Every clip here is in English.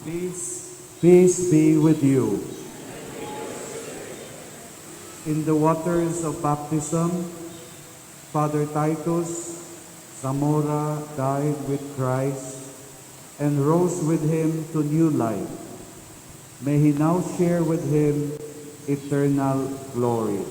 Peace be with you. In the waters of baptism, Father Titus Zamora died with Christ and rose with him to new life. May he now share with him eternal glory.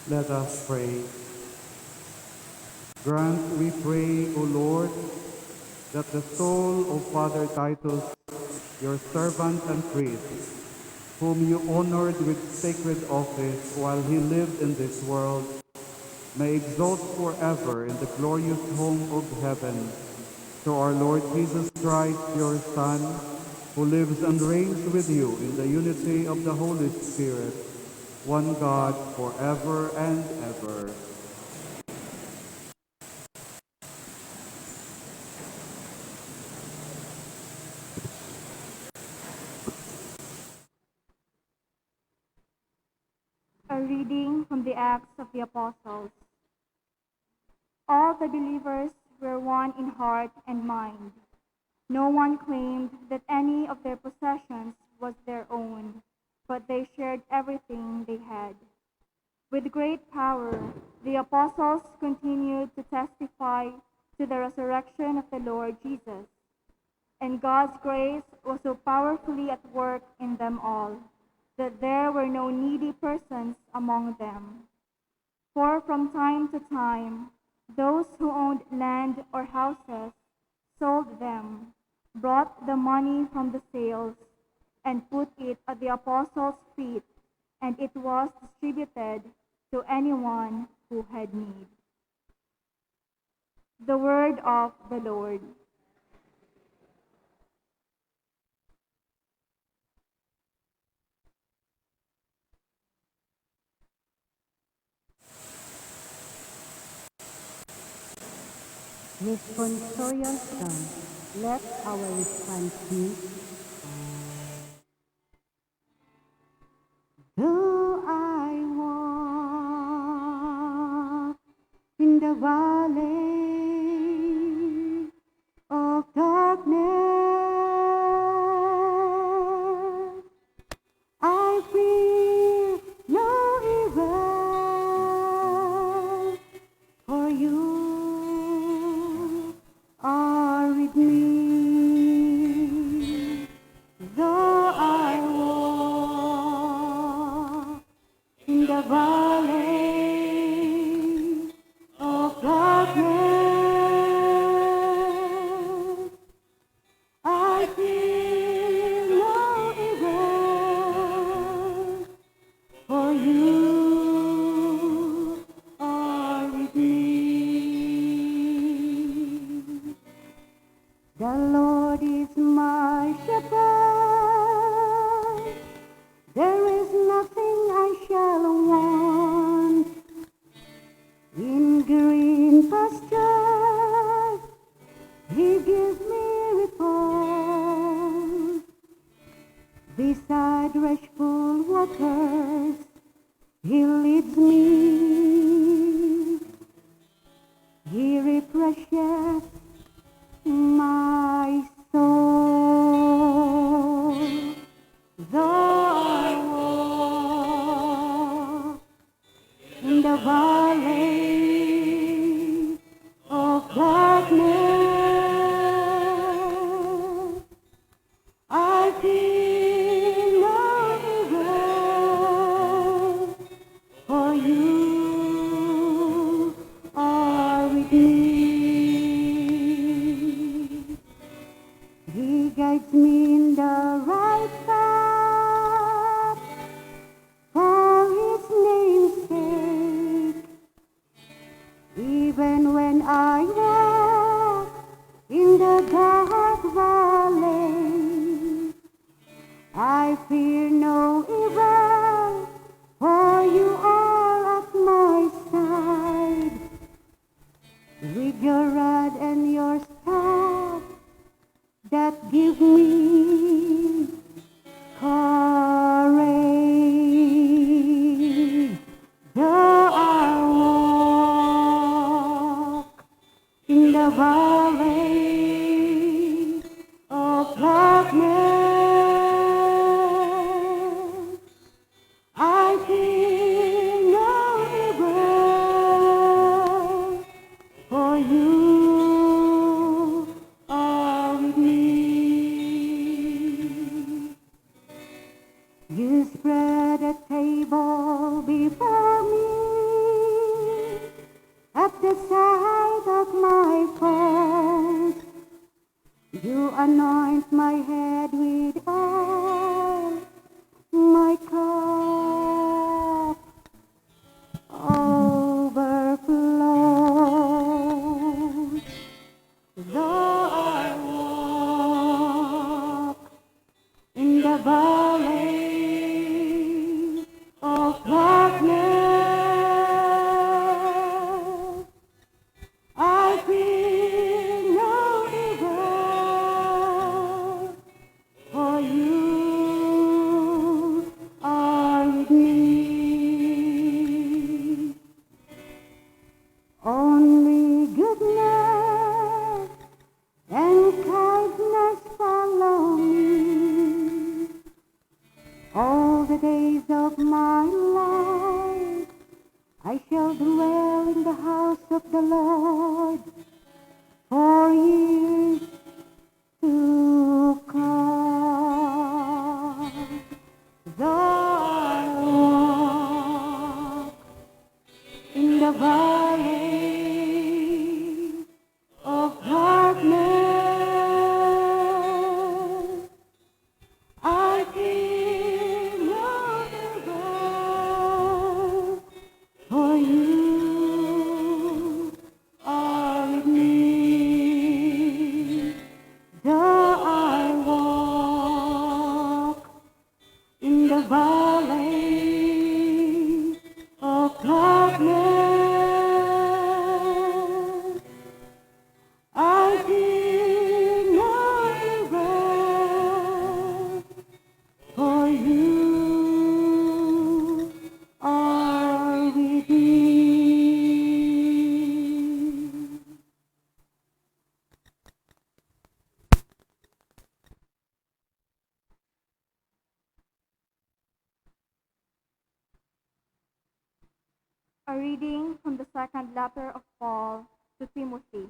Let us pray. Grant, we pray, O Lord, that the soul of Father Titus, your servant and priest, whom you honored with sacred office while he lived in this world, may exalt forever in the glorious home of heaven, through our Lord Jesus Christ, your Son, who lives and reigns with you in the unity of the Holy Spirit, one God, forever and ever. A reading from the Acts of the Apostles. All the believers were one in heart and mind. No one claimed that any of their possessions was their own, but they shared everything they had. With great power, the apostles continued to testify to the resurrection of the Lord Jesus, and God's grace was so powerfully at work in them all that there were no needy persons among them. For from time to time, those who owned land or houses sold them, brought the money from the sales, and put it at the apostles' feet, and it was distributed to anyone who had need. The word of the Lord. Responsorial Psalm. Let our response be, though I walk in the valley of darkness, The Lord is my shepherd, there is nothing I shall want. In green pastures, He gives me repose. Beside restful waters, He leads me. He refreshes my soul. Though I walk in the valley of darkness, I feel no evil, for you are with me. He guides me in the right path for His name's sake. Even when I walk in the dark valley, I fear no evil, for you are at my side. With your rod and your staff that give me courage. Though I walk in the valley of darkness, I fear no evil, for you are with me. You spread a table before me at the side of my foes. You anoint my head with oil, my cup overflows. Though I walk in the valley of darkness, I fear no evil, for you are with me. Only goodness and kindness follow me all the days of my life. I shall dwell in the house of the Lord for years to come. Though I walk in the valley of darkness, I fear no evil, for you are with me. Though I walk in the valley of darkness, I fear no evil, for you are with me. A reading from the second letter of Paul to Timothy.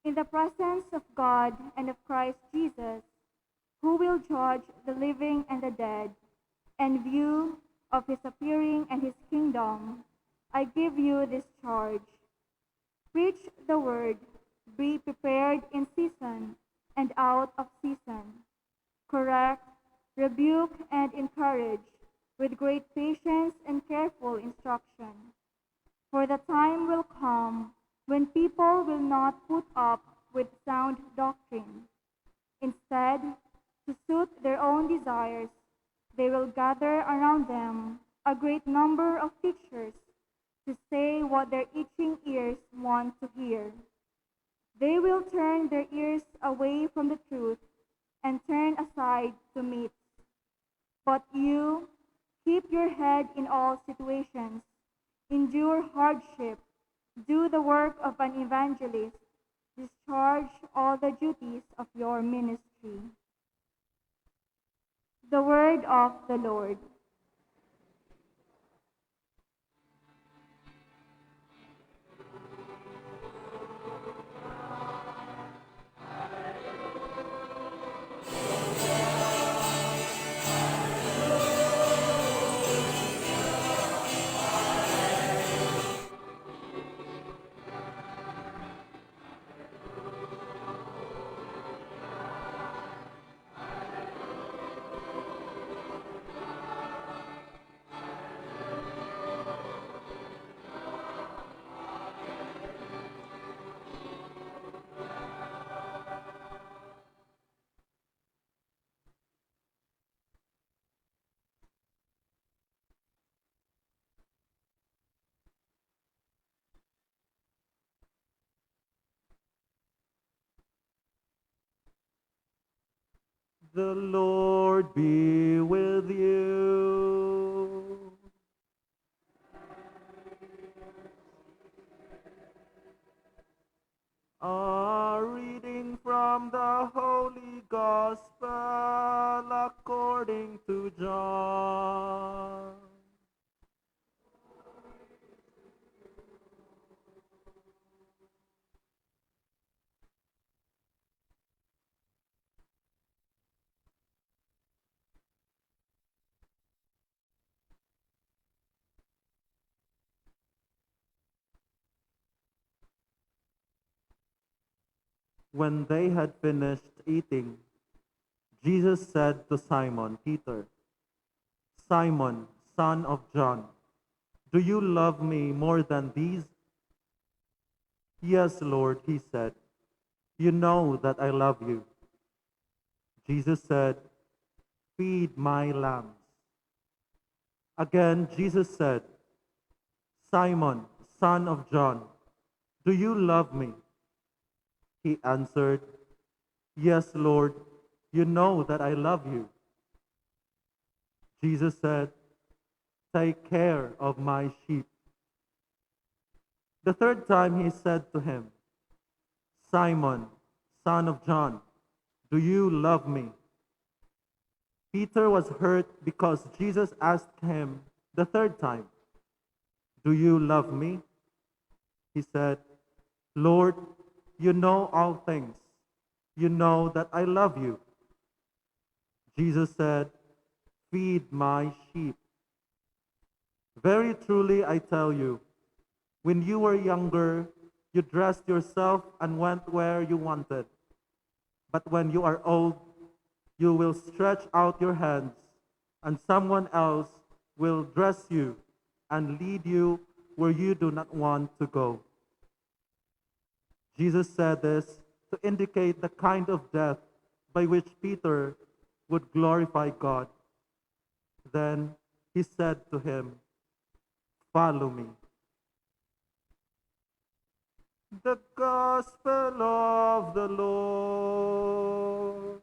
In the presence of God and of Christ Jesus, who will judge the living and the dead, in view of His appearing and His kingdom, I give you this charge. Preach the word, be prepared in season and out of season. Correct, rebuke, and encourage with great patience and careful instruction. For the time will come when people will not put up with sound doctrine. Instead, to suit their own desires, they will gather around them a great number of teachers to say what their itching ears want to hear. They will turn their ears away from the truth and turn aside to myths. But you, keep your head in all situations, endure hardship, do the work of an evangelist, discharge all the duties of your ministry. The word of the Lord. The Lord be with you. A reading from the Holy Gospel according to John. When they had finished eating, Jesus said to Simon Peter, "Simon, son of John, do you love me more than these?" "Yes, Lord," he said. "You know that I love you." Jesus said, "Feed my lambs." Again, Jesus said, "Simon, son of John, do you love me?" He answered, "Yes, Lord, you know that I love you." Jesus said, "Take care of my sheep." The third time he said to him, "Simon, son of John, do you love me?" Peter was hurt because Jesus asked him the third time, "Do you love me?" He said, "Lord, you know all things. You know that I love you." Jesus said, "Feed my sheep. Very truly I tell you, when you were younger, you dressed yourself and went where you wanted. But when you are old, you will stretch out your hands, and someone else will dress you and lead you where you do not want to go." Jesus said this to indicate the kind of death by which Peter would glorify God. Then he said to him, "Follow me." The Gospel of the Lord.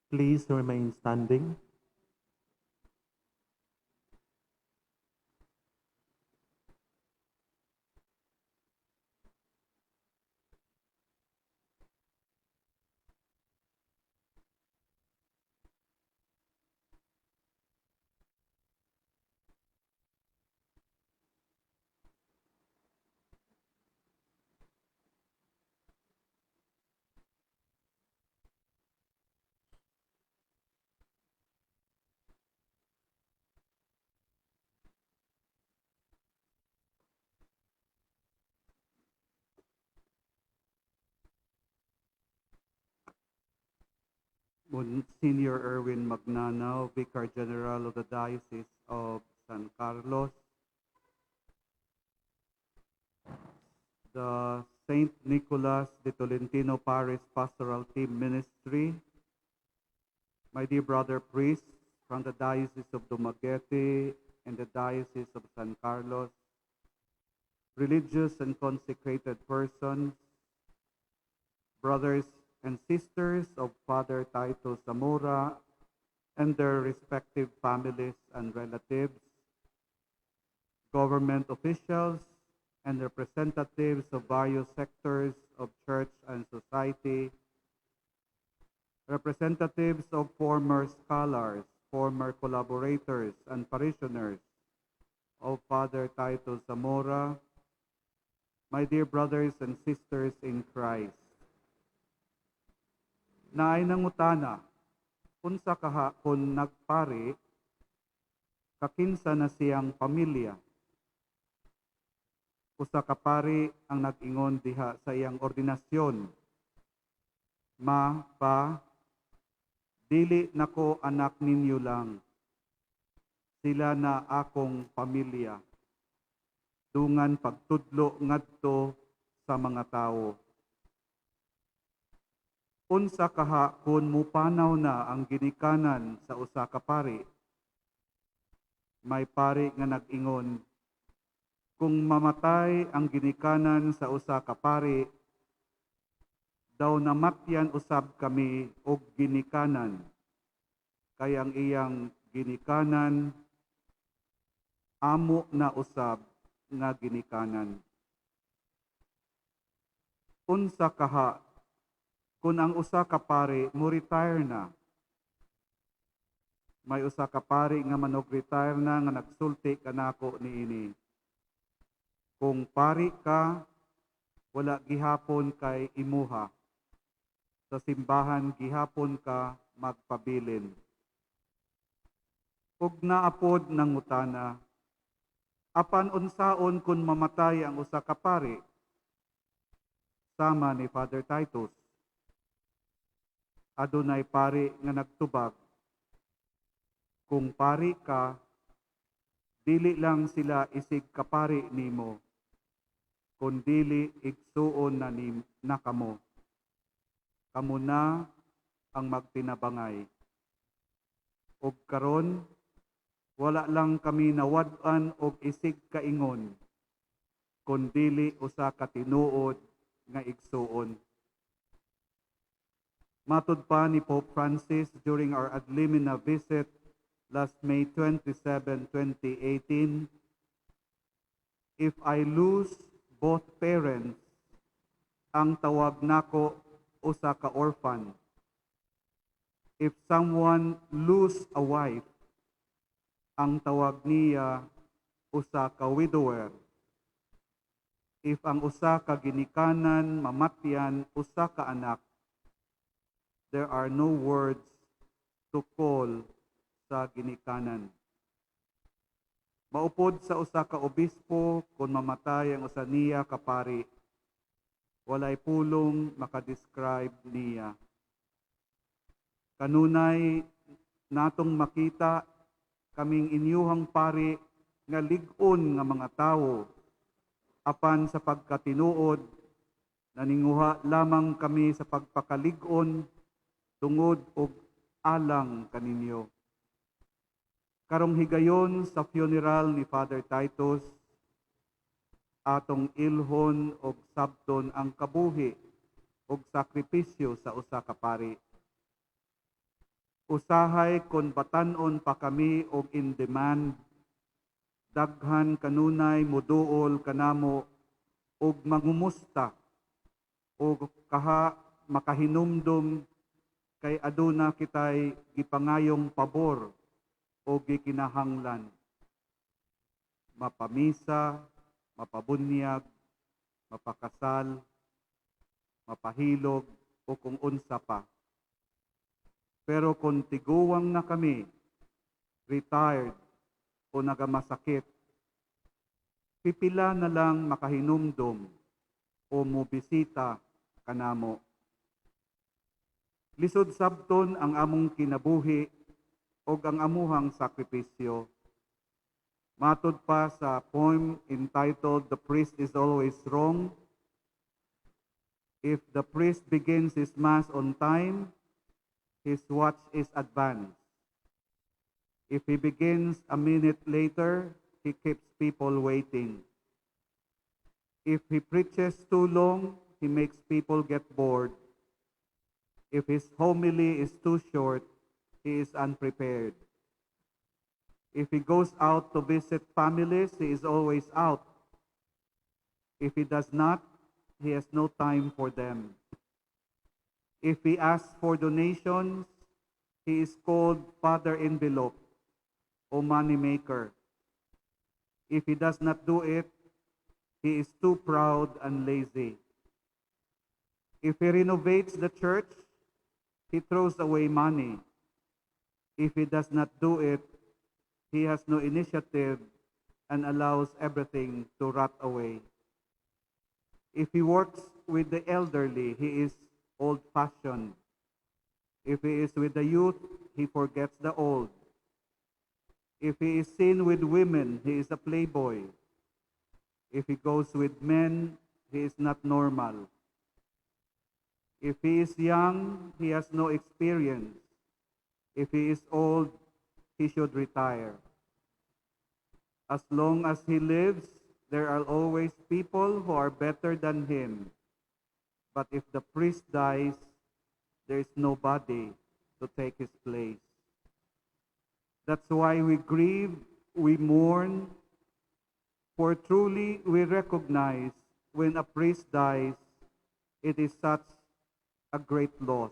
Please remain standing. Monsignor Erwin Magnanao, Vicar General of the Diocese of San Carlos, the Saint Nicholas de Tolentino Parish Pastoral Team Ministry, my dear brother priests from the Diocese of Dumaguete and the Diocese of San Carlos, religious and consecrated persons, brothers and sisters of Father Titus Zamora and their respective families and relatives, government officials and representatives of various sectors of church and society, representatives of former scholars, former collaborators and parishioners of Father Titus Zamora, my dear brothers and sisters in Christ. Naay nangutana, unsa kaha kun nagpari, kakinsa na siyang pamilya. Usa ka pari ang nag-ingon diha sa iyang ordinasyon. Ma, pa, dili nako anak ninyo lang. Sila na akong pamilya. Dungan pagtudlo ngadto sa mga tao. Unsa kaha kun mupanaw na ang ginikanan sa usa ka pari. May pari nga nag-ingon, kung mamatay ang ginikanan sa usa ka pari, daw namatyan usab kami og ginikanan. Kay ang iyang ginikanan amo na usab nga ginikanan. Unsa kaha kun ang usa ka pari mo retire na. May usa ka pari nga manog-retire na nga nagsulti kanako niini. Kung pari ka, wala gihapon kay imuha. Sa simbahan gihapon ka magpabilin. Ug naapod ng utana, apan unsaon kun mamatay ang usa ka pari? Sama ni Father Titus. Adunay pari nga nagtubag. Kung pari ka, dili lang sila isig kapari nimo, kundili igsuon na kamo. Kamo na ang magtinabangay. Og karon, wala lang kami nawad-an og isig kaingon, kundili usa ka tinuod nga igsuon. Matud pa ni Pope Francis during our ad limina visit last May 27, 2018, if I lose both parents, ang tawag nako usa ka orphan. If someone lose a wife, ang tawag niya usa ka widower. If ang usa ka ginikanan mamatyan usa ka anak, there are no words to call sa ginikanan. Maupod sa usa ka obispo kung mamatay ang usa niya kapari, walay pulong makadescribe niya. Kanunay natong makita kaming inyuhang pari nga lig-on nga mga tawo, apan sa pagkatinuod naninguha lamang kami sa pagpakalig-on tungod og alang kaninyo. Karong higayon sa funeral ni Father Titus, atong ilhon og sabton ang kabuhi og sakripisyo sa usa ka pari. Usahay kon batan-on pa kami og in demand, daghan kanunay muduol kanamo og mangumusta og kaha makahinumdum kay aduna kitay gipangayong pabor o gikinahanglan. Mapamisa, mapabunyag, mapakasal, mapahilog o kung unsa pa. Pero kung tiguwang na kami, retired o nagamasakit, pipila na lang makahinumdom o mubisita kanamo. Lisod sabton ang among kinabuhi o ang amuhang sakripisyo. Matud pa sa poem entitled "The Priest is Always Wrong," If the priest begins his Mass on time, his watch is advanced. If he begins a minute later, he keeps people waiting. If he preaches too long, he makes people get bored. If his homily is too short, he is unprepared. If he goes out to visit families, he is always out. If he does not, he has no time for them. If he asks for donations, he is called Father Envelope or money maker. If he does not do it, he is too proud and lazy. If he renovates the church, he throws away money. If he does not do it, he has no initiative and allows everything to rot away. If he works with the elderly, he is old-fashioned. If he is with the youth, he forgets the old. If he is seen with women, he is a playboy. If he goes with men, he is not normal. If he is young, he has no experience. If he is old, he should retire. As long as he lives, there are always people who are better than him. But if the priest dies, there is nobody to take his place. That's why we grieve, we mourn, for truly we recognize when a priest dies, it is such a great loss.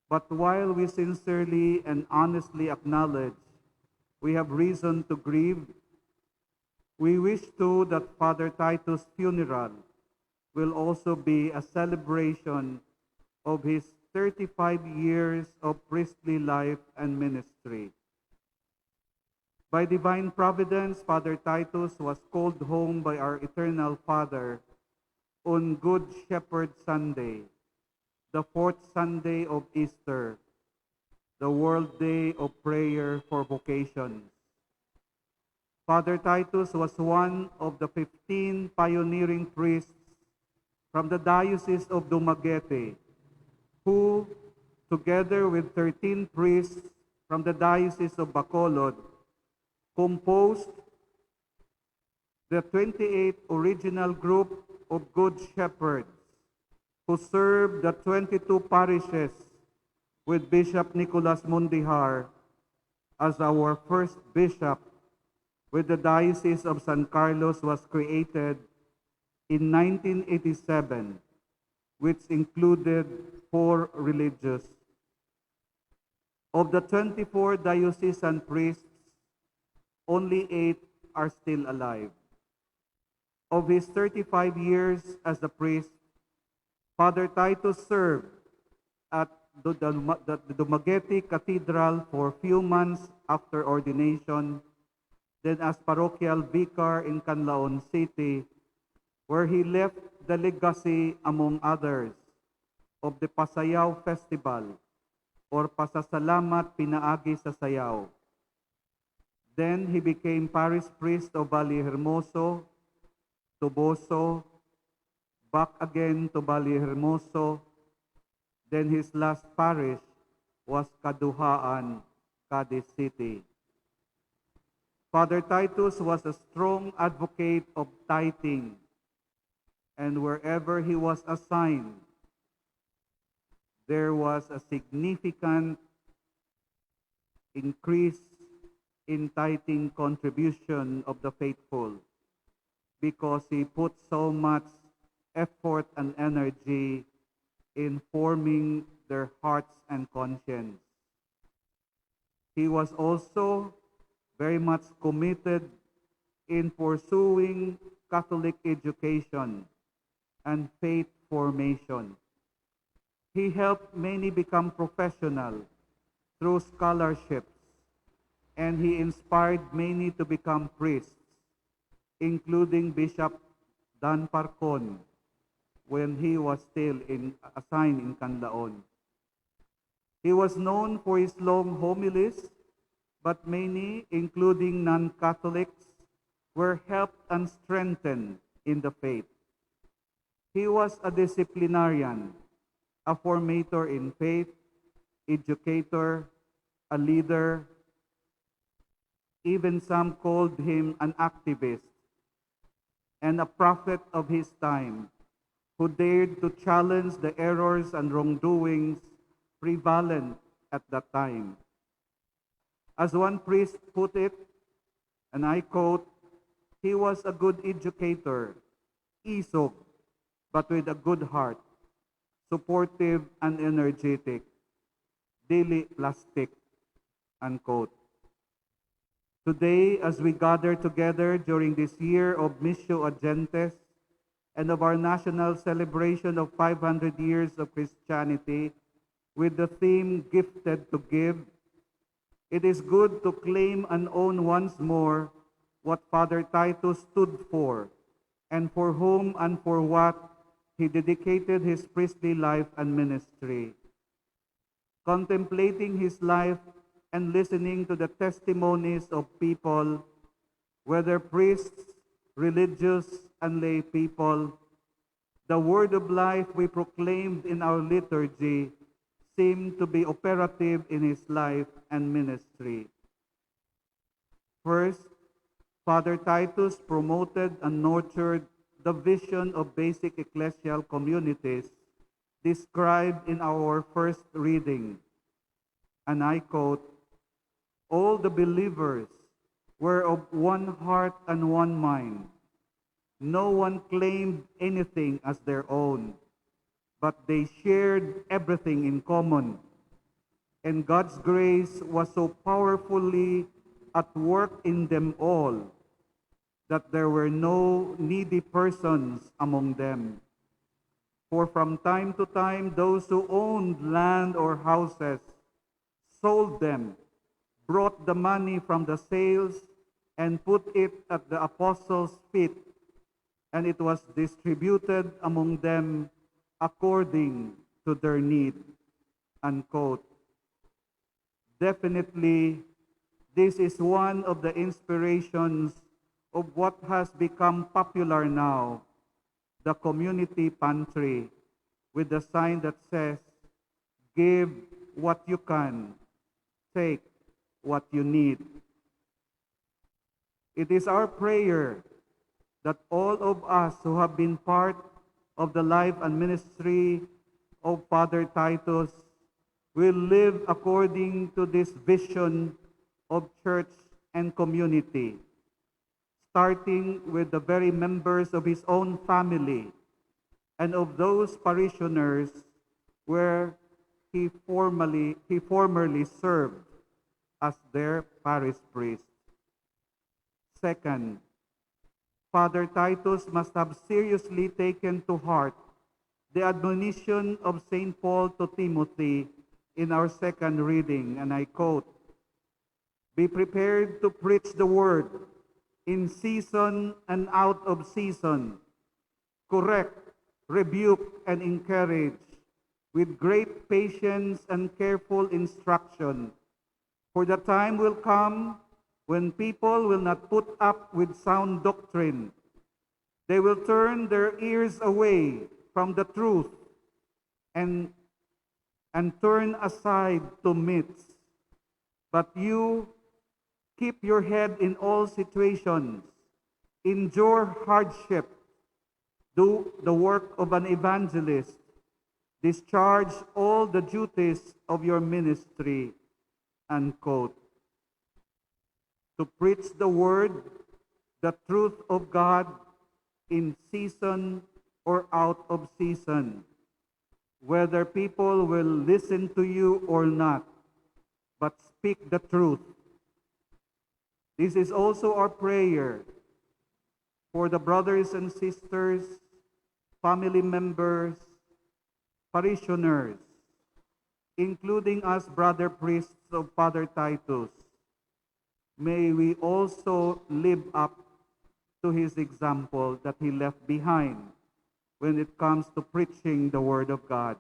But while we sincerely and honestly acknowledge we have reason to grieve, we wish too that Father Titus' funeral will also be a celebration of his 35 years of priestly life and ministry. By divine providence, Father Titus was called home by our Eternal Father on Good Shepherd Sunday, the fourth Sunday of Easter, the World Day of Prayer for Vocations. Father Titus was one of the 15 pioneering priests from the Diocese of Dumaguete, who, together with 13 priests from the Diocese of Bacolod, composed the 28 original group of Good Shepherds who served the 22 parishes with Bishop Nicolas Mundihar as our first bishop, with the Diocese of San Carlos was created in 1987, which included 4 religious. Of the 24 diocesan priests, only 8 are still alive. Of his 35 years as a priest, Father Titus served at the Dumaguete Cathedral for a few months after ordination, then as parochial vicar in Canlaon City, where he left the legacy, among others, of the Pasayaw Festival, or Pasasalamat Pinaagi sa Sayaw. Then he became parish priest of Valle Hermoso, Tuboso, back again to Valle Hermoso. Then his last parish was Kaduhaan, Cadiz City. Father Titus was a strong advocate of tithing, and wherever he was assigned, there was a significant increase in tithing contribution of the faithful, because he put so much effort and energy in forming their hearts and conscience. He was also very much committed in pursuing Catholic education and faith formation. He helped many become professional through scholarships, and he inspired many to become priests, including Bishop Dan Parcon when he was still assigned in Canlaon. He was known for his long homilies, but many, including non-Catholics, were helped and strengthened in the faith. He was a disciplinarian, a formator in faith, educator, a leader. Even some called him an activist and a prophet of his time who dared to challenge the errors and wrongdoings prevalent at that time. As one priest put it, and I quote, "He was a good educator, isog, but with a good heart, supportive and energetic, dili plastic," unquote. Today, as we gather together during this year of Missio Agentes and of our national celebration of 500 years of Christianity with the theme Gifted to Give, it is good to claim and own once more what Father Titus stood for and for whom and for what he dedicated his priestly life and ministry. Contemplating his life and listening to the testimonies of people, whether priests, religious, and lay people, the word of life we proclaimed in our liturgy seemed to be operative in his life and ministry. First, Father Titus promoted and nurtured the vision of basic ecclesial communities described in our first reading. And I quote, "All the believers were of one heart and one mind. No one claimed anything as their own, but they shared everything in common. And God's grace was so powerfully at work in them all that there were no needy persons among them. For from time to time, those who owned land or houses sold them, brought the money from the sales, and put it at the apostles' feet, and it was distributed among them according to their need," unquote. Definitely, this is one of the inspirations of what has become popular now, the community pantry, with the sign that says, "Give what you can, take what you need." It is our prayer that all of us who have been part of the life and ministry of Father Titus will live according to this vision of church and community, starting with the very members of his own family and of those parishioners where he formerly served as their parish priest. Second, Father Titus must have seriously taken to heart the admonition of St. Paul to Timothy in our second reading, and I quote, "Be prepared to preach the word in season and out of season, correct, rebuke, and encourage with great patience and careful instruction. For the time will come when people will not put up with sound doctrine. They will turn their ears away from the truth and turn aside to myths. But you keep your head in all situations, endure hardship, do the work of an evangelist, discharge all the duties of your ministry," unquote. To preach the word, the truth of God, in season or out of season, whether people will listen to you or not, but speak the truth. This is also our prayer for the brothers and sisters, family members, parishioners, including us brother priests of Father Titus. May we also live up to his example that he left behind when it comes to preaching the Word of God.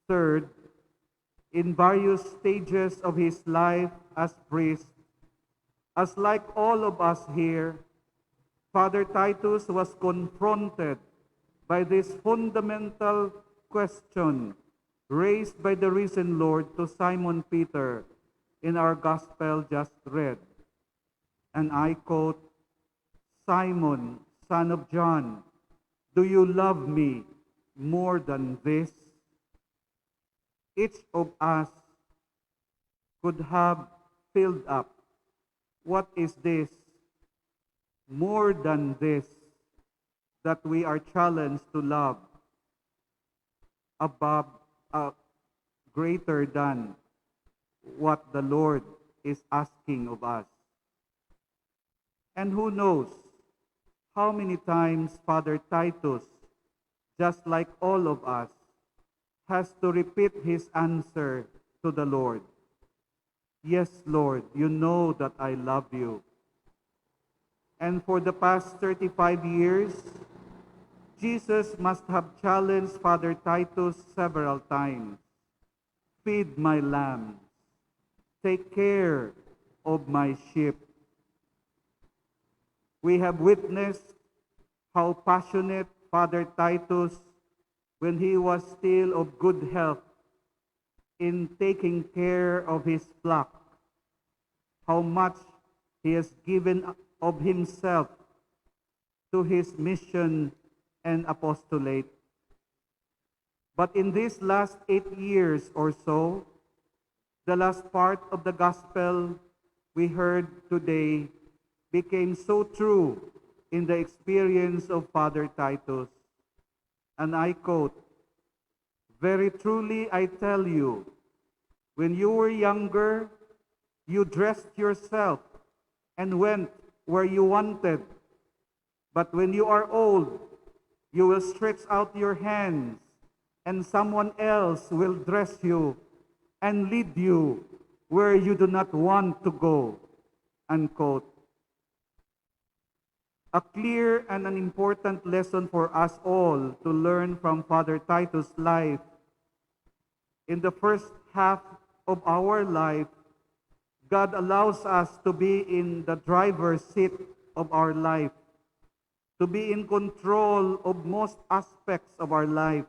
Third, in various stages of his life as priest, as like all of us here, Father Titus was confronted by this fundamental question raised by the risen Lord to Simon Peter in our gospel just read. And I quote, "Simon, son of John, do you love me more than this?" Each of us could have filled up. What is this? More than this that we are challenged to love, above, greater than what the Lord is asking of us. And who knows how many times Father Titus, just like all of us, has to repeat his answer to the Lord. "Yes, Lord, you know that I love you." And for the past 35 years, Jesus must have challenged Father Titus several times. "Feed my lambs. Take care of my sheep." We have witnessed how passionate Father Titus, when he was still of good health, in taking care of his flock, how much he has given of himself to his mission and apostolate. But in these last 8 years or so, the last part of the gospel we heard today became so true in the experience of Father Titus. And I quote, "Very truly I tell you, when you were younger, you dressed yourself and went where you wanted. But when you are old, you will stretch out your hands, and someone else will dress you and lead you where you do not want to go." Unquote. A clear and an important lesson for us all to learn from Father Titus' life. In the first half of our life, God allows us to be in the driver's seat of our life, to be in control of most aspects of our life,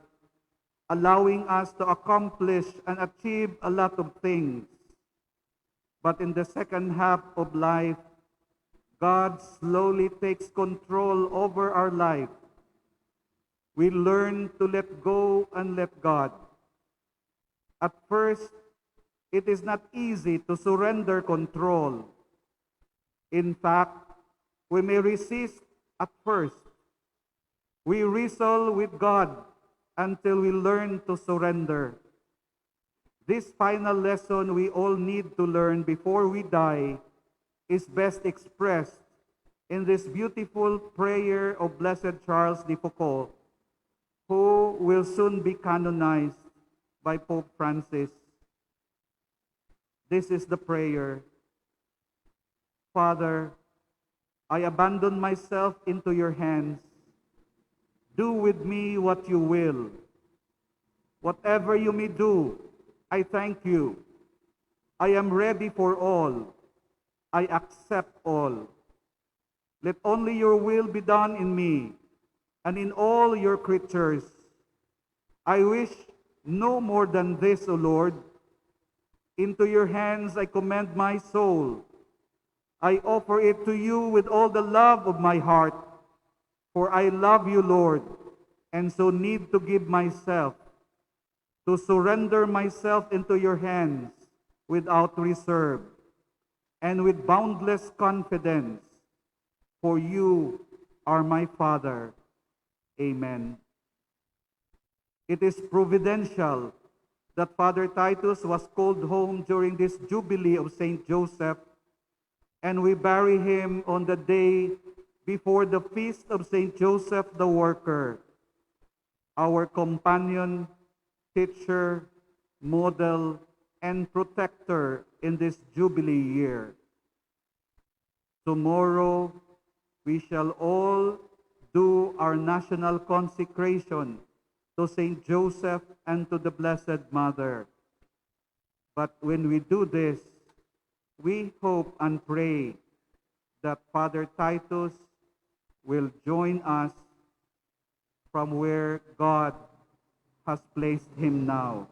allowing us to accomplish and achieve a lot of things. But in the second half of life, God slowly takes control over our life. We learn to let go and let God. At first, it is not easy to surrender control. In fact, we may resist at first. We wrestle with God until we learn to surrender. This final lesson we all need to learn before we die is best expressed in this beautiful prayer of Blessed Charles de Foucauld, who will soon be canonized by Pope Francis. This is the prayer. "Father, I abandon myself into your hands. Do with me what you will. Whatever you may do, I thank you. I am ready for all. I accept all. Let only your will be done in me and in all your creatures. I wish no more than this, O Lord. Into your hands I commend my soul. I offer it to you with all the love of my heart, for I love you, Lord, and so need to give myself, to surrender myself into your hands without reserve and with boundless confidence, for you are my Father. Amen." It is providential that Father Titus was called home during this Jubilee of St. Joseph, and we bury him on the day before the feast of St. Joseph the Worker, our companion, teacher, model, and protector in this Jubilee year. Tomorrow, we shall all do our national consecration to St. Joseph and to the Blessed Mother. But when we do this, we hope and pray that Father Titus will join us from where God has placed him now.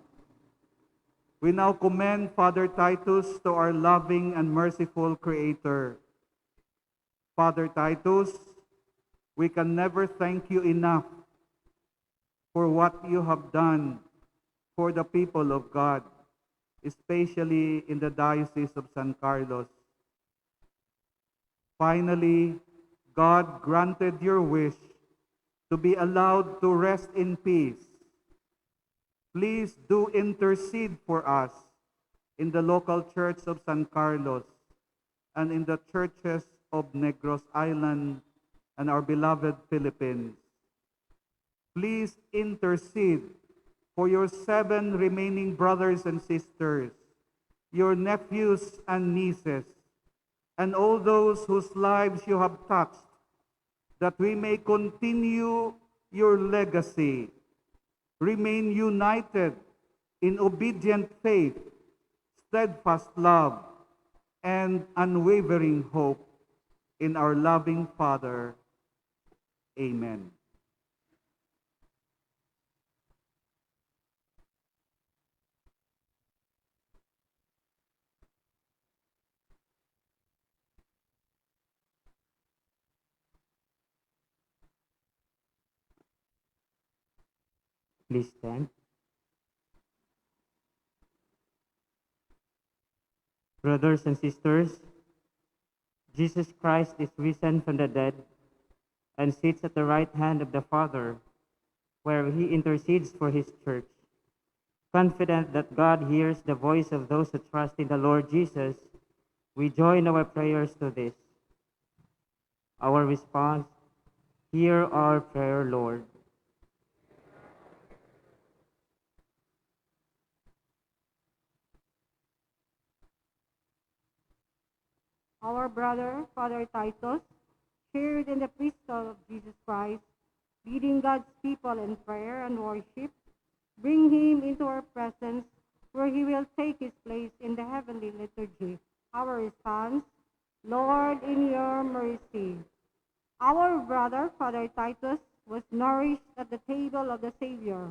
We now commend Father Titus to our loving and merciful Creator. Father Titus, we can never thank you enough for what you have done for the people of God, especially in the Diocese of San Carlos. Finally, God granted your wish to be allowed to rest in peace. Please do intercede for us in the local church of San Carlos and in the churches of Negros Island and our beloved Philippines. Please intercede for your 7 remaining brothers and sisters, your nephews and nieces, and all those whose lives you have touched, that we may continue your legacy, remain united in obedient faith, steadfast love, and unwavering hope in our loving Father. Amen. Please stand. Brothers and sisters, Jesus Christ is risen from the dead and sits at the right hand of the Father, where he intercedes for his church. Confident that God hears the voice of those who trust in the Lord Jesus, we join our prayers to this. Our response, hear our prayer, Lord. Our brother, Father Titus, shared in the priesthood of Jesus Christ, leading God's people in prayer and worship. Bring him into our presence, where he will take his place in the heavenly liturgy. Our response, Lord, in your mercy. Our brother, Father Titus, was nourished at the table of the Savior.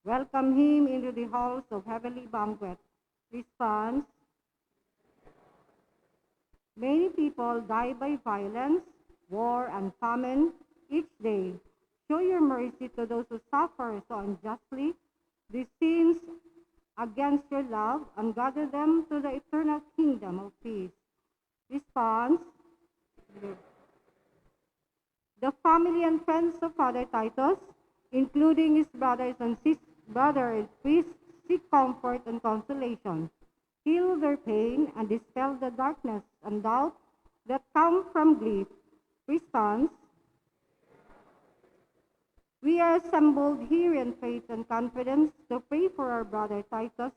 Welcome him into the halls of heavenly banquet. Response, many people die by violence, war, and famine each day. Show your mercy to those who suffer so unjustly these sins against your love, and gather them to the eternal kingdom of peace. Response, the family and friends of Father Titus, including his brothers and brother and priests, seek comfort and consolation. Heal their pain and dispel the darkness and doubt that come from grief. Response, we are assembled here in faith and confidence to pray for our brother Titus.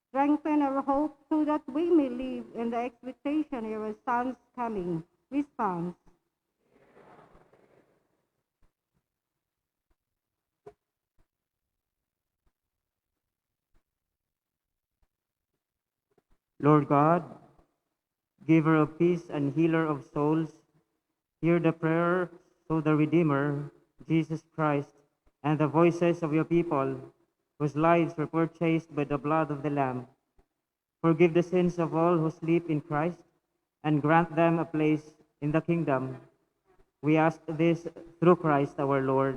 Strengthen our hope so that we may live in the expectation of your Son's coming. Response, Lord God, giver of peace and healer of souls, hear the prayer to the Redeemer, Jesus Christ, and the voices of your people, whose lives were purchased by the blood of the Lamb. Forgive the sins of all who sleep in Christ, and grant them a place in the kingdom. We ask this through Christ our Lord.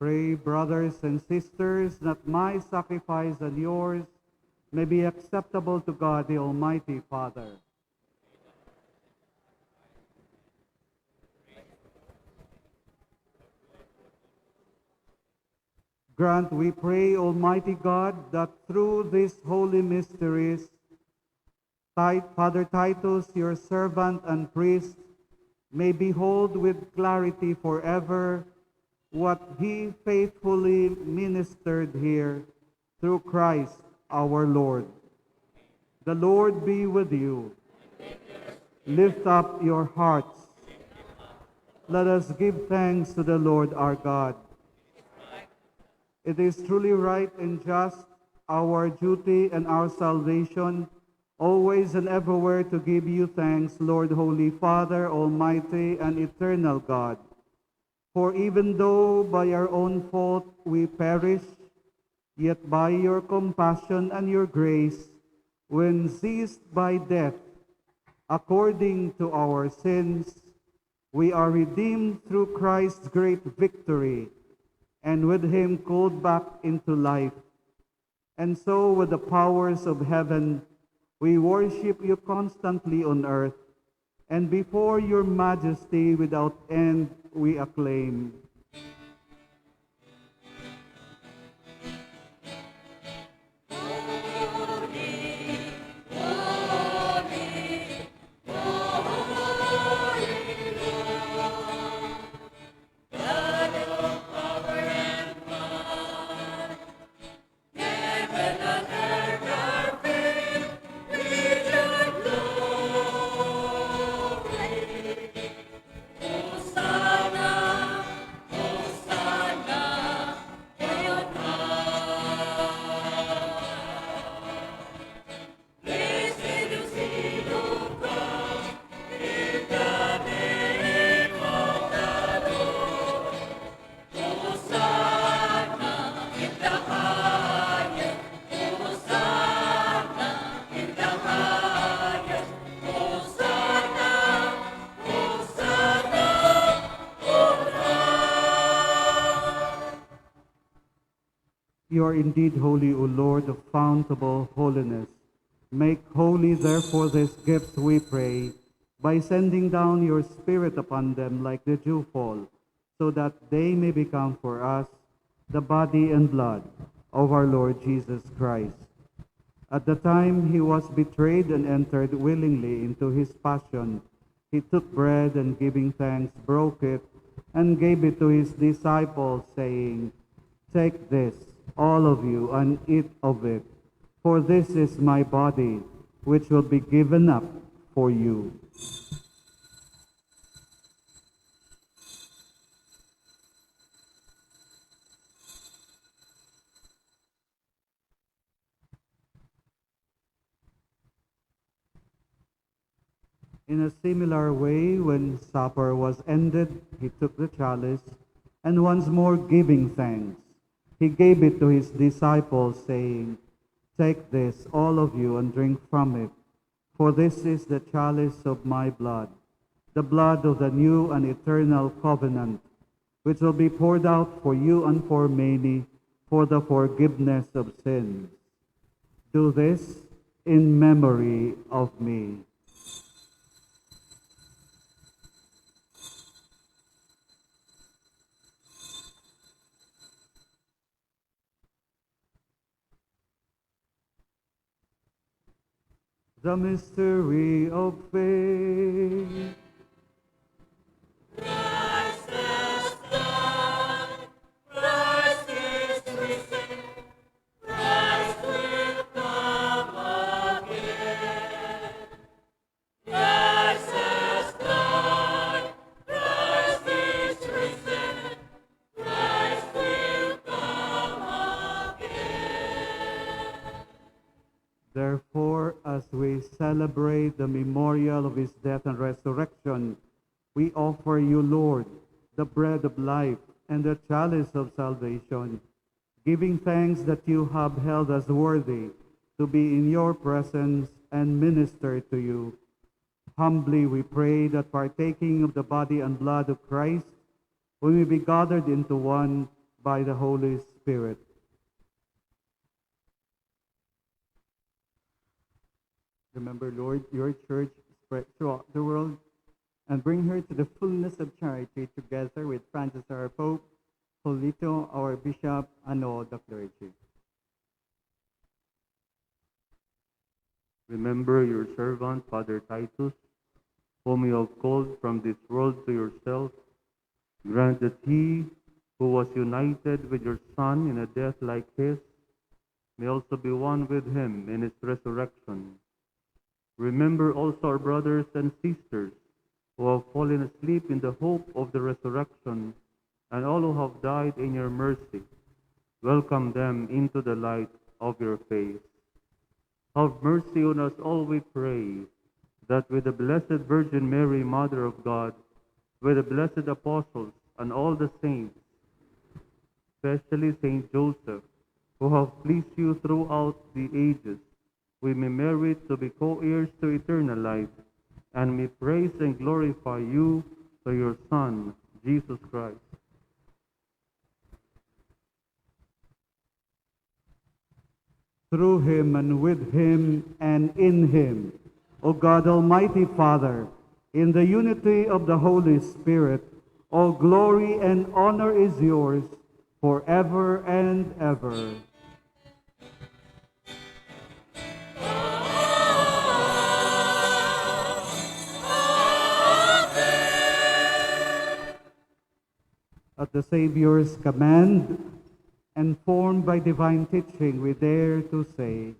Pray, brothers and sisters, that my sacrifice and yours may be acceptable to God, the Almighty Father. Grant, we pray, Almighty God, that through these holy mysteries, Father Titus, your servant and priest, may behold with clarity forever what he faithfully ministered here through Christ our Lord. The Lord be with you. Lift up your hearts. Let us give thanks to the Lord our God. It is truly right and just, our duty and our salvation, always and everywhere to give you thanks, Lord, Holy Father, Almighty and eternal God. For even though by our own fault we perish, yet by your compassion and your grace, when seized by death, according to our sins, we are redeemed through Christ's great victory, and with him called back into life. And so, with the powers of heaven, we worship you constantly on earth, and before your majesty without end we acclaim. You are indeed holy, O Lord, of fountable holiness. Make holy, therefore, these gifts, we pray, by sending down your Spirit upon them like the dewfall, so that they may become for us the body and blood of our Lord Jesus Christ. At the time he was betrayed and entered willingly into his passion, he took bread and giving thanks, broke it, and gave it to his disciples, saying, "Take this, all of you, and eat of it, for this is my body, which will be given up for you." In a similar way, when supper was ended, he took the chalice, and once more giving thanks, he gave it to his disciples, saying, "Take this, all of you, and drink from it, for this is the chalice of my blood, the blood of the new and eternal covenant, which will be poured out for you and for many for the forgiveness of sins. Do this in memory of me." The mystery of faith. Christ has died, Christ is risen, Christ will come again. Christ has died, Christ is risen, Christ will come again. Therefore, as we celebrate the memorial of his death and resurrection, we offer you, Lord, the bread of life and the chalice of salvation, giving thanks that you have held us worthy to be in your presence and minister to you. Humbly we pray that partaking of the body and blood of Christ, we may be gathered into one by the Holy Spirit. Remember, Lord, your church spread throughout the world and bring her to the fullness of charity together with Francis our Pope, Tolentino our Bishop, and all the clergy. Remember your servant, Father Titus, whom you have called from this world to yourself. Grant that he, who was united with your Son in a death like his, may also be one with him in his resurrection. Remember also our brothers and sisters who have fallen asleep in the hope of the resurrection, and all who have died in your mercy. Welcome them into the light of your face. Have mercy on us all, we pray, that with the Blessed Virgin Mary, Mother of God, with the blessed apostles and all the saints, especially Saint Joseph, who have pleased you throughout the ages, we may merit to be co-heirs to eternal life, and may praise and glorify you through your Son, Jesus Christ. Through him and with him and in him, O God Almighty Father, in the unity of the Holy Spirit, all glory and honor is yours forever and ever. At the Savior's command, and formed by divine teaching, we dare to say,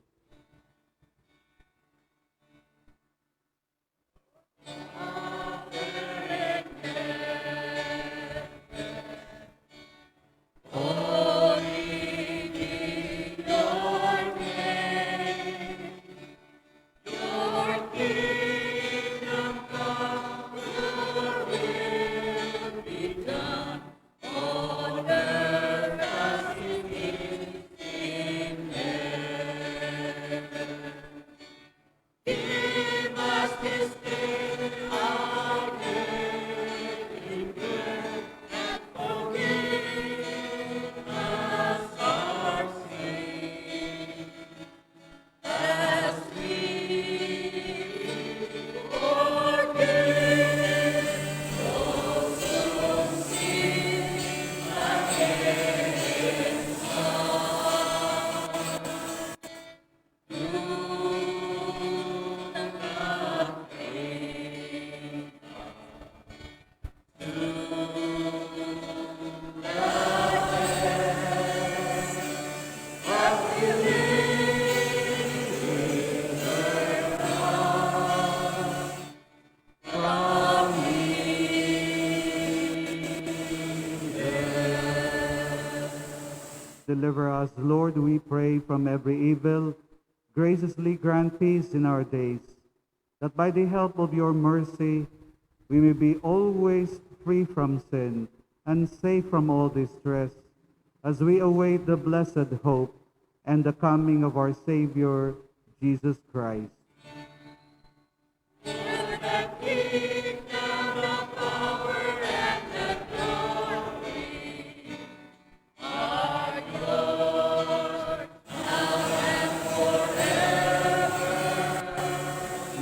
deliver us, Lord, we pray, from every evil. Graciously grant peace in our days, that by the help of your mercy we may be always free from sin and safe from all distress, as we await the blessed hope and the coming of our Savior, Jesus Christ.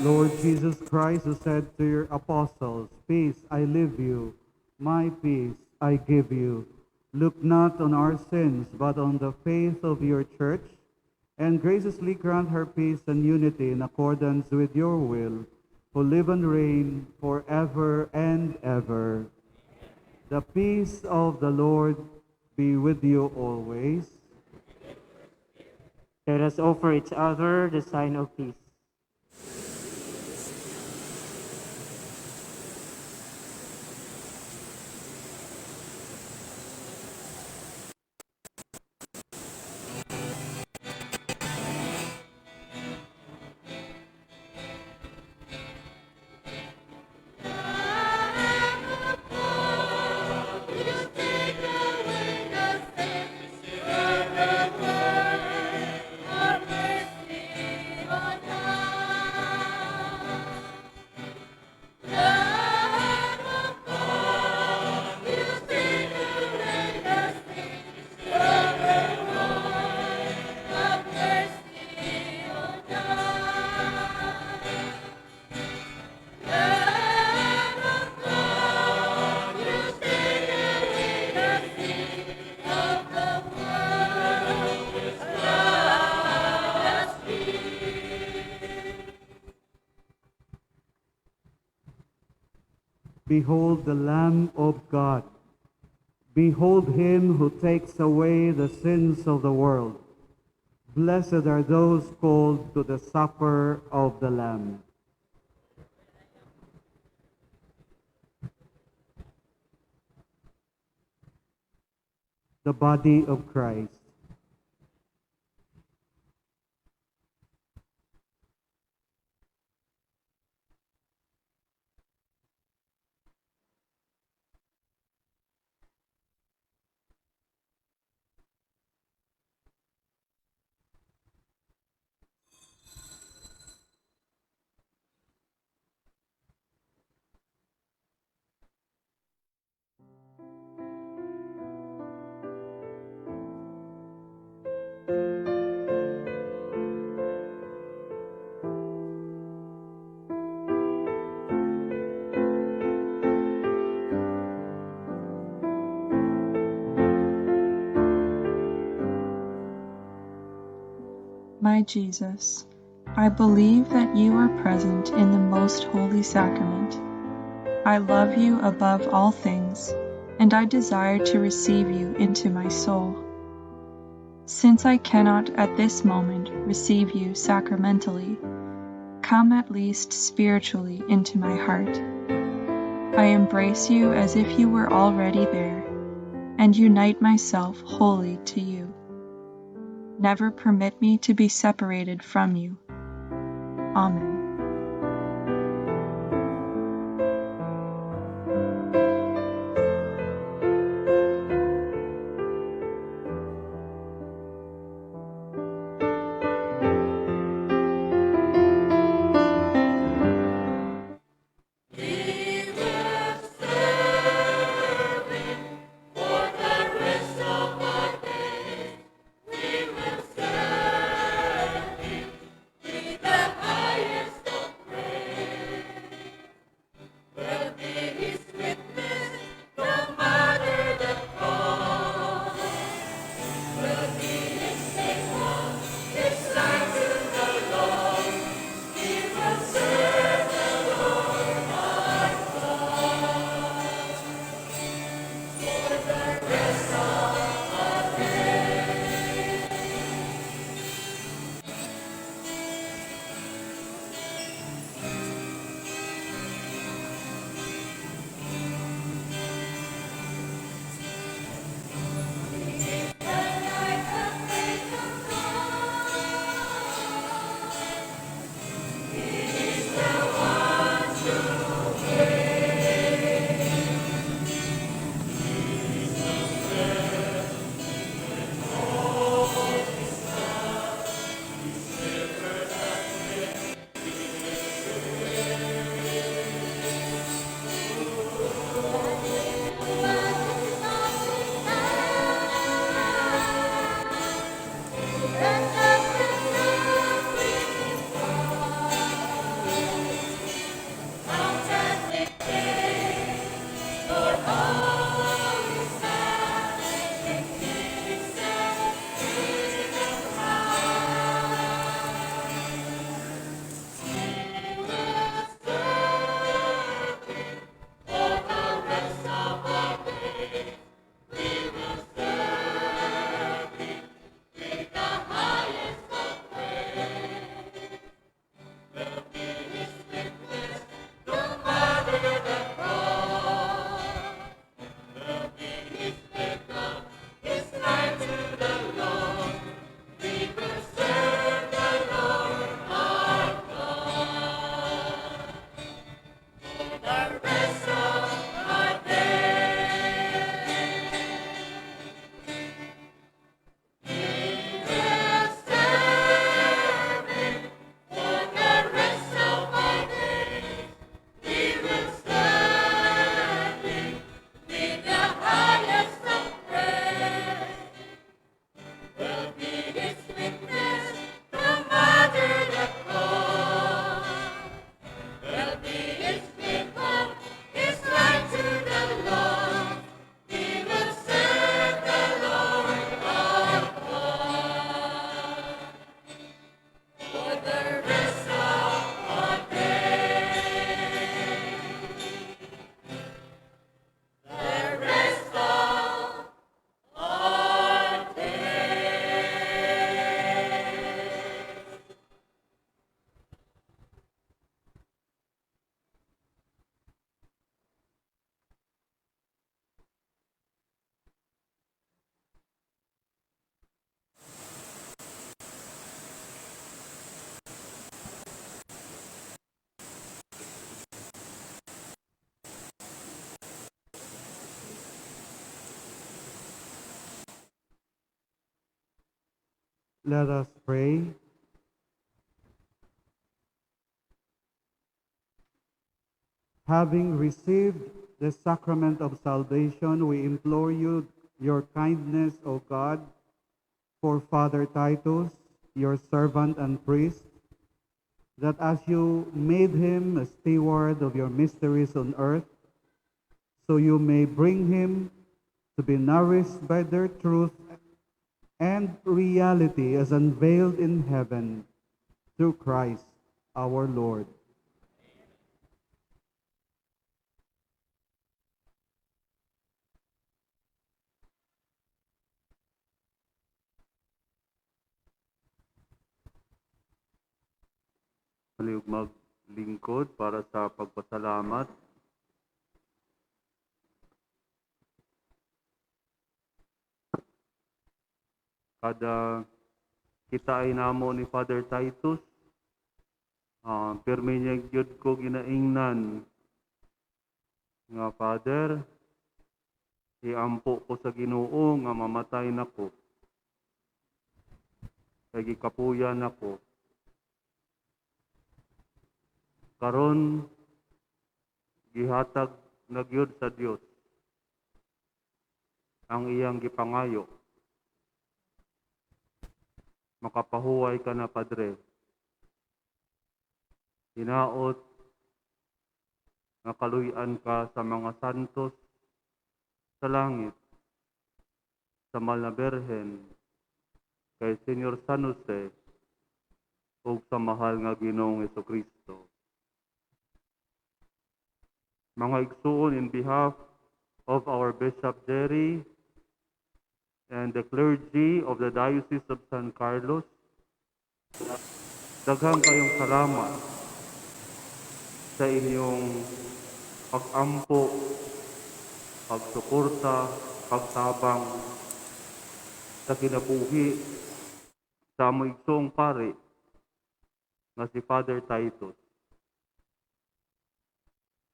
Lord Jesus Christ, who said to your apostles, "Peace I leave you, my peace I give you," look not on our sins, but on the faith of your church, and graciously grant her peace and unity in accordance with your will, who live and reign forever and ever. The peace of the Lord be with you always. Let us offer each other the sign of peace. Our mercy on Behold the Lamb of God. Behold him who takes away the sins of the world. Blessed are those called to the supper of the Lamb. The body of Christ. My Jesus, I believe that you are present in the most holy sacrament. I love you above all things, and I desire to receive you into my soul. Since I cannot at this moment receive you sacramentally, come at least spiritually into my heart. I embrace you as if you were already there, and unite myself wholly to you. Never permit me to be separated from you. Amen. The highest Let us pray. Having received the sacrament of salvation, we implore you, your kindness, O God, for Father Titus, your servant and priest, that as you made him a steward of your mysteries on earth, so you may bring him to be nourished by their truth and reality as unveiled in heaven through Christ our Lord. Maliw maglingkod para sa pagpasalamat. Kada kita ay namo ni Father Titus, pirmi niya gyud ko ginaingnan nga Father, iampo ko sa Ginoo nga mamatay nako. Kay gikapuyan nako. Karon gihatag na gyud sa Dios ang iyang gipangayo. Makapahuway ka na, Padre. Hinaot nga kaluy-an ka sa mga santos sa langit, sa Mahal na Berhen, kay Senyor San Jose, ug sa mahal nga Ginoong Jesucristo. Mga igsuon, in behalf of our Bishop Gerry and the clergy of the Diocese of San Carlos, daghang kayong salamat sa inyong pag-ampo, pagsuporta, pagtabang sa kinabuhi sa among igsoong pare nga si Father Titus.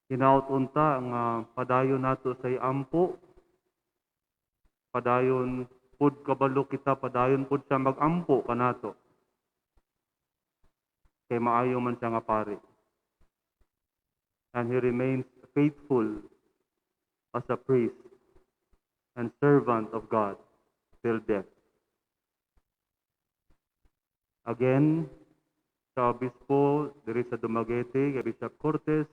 Hinaut unta nga padayon nato sa ampo, padayon pud kabalo kita, padayon pud siya mag-ampo kanato. Kay maayo man siya nga pare. And he remains faithful as a priest and servant of God till death. Again, sa Obispo, diri sa Dumaguete, kay Bishop Cortes,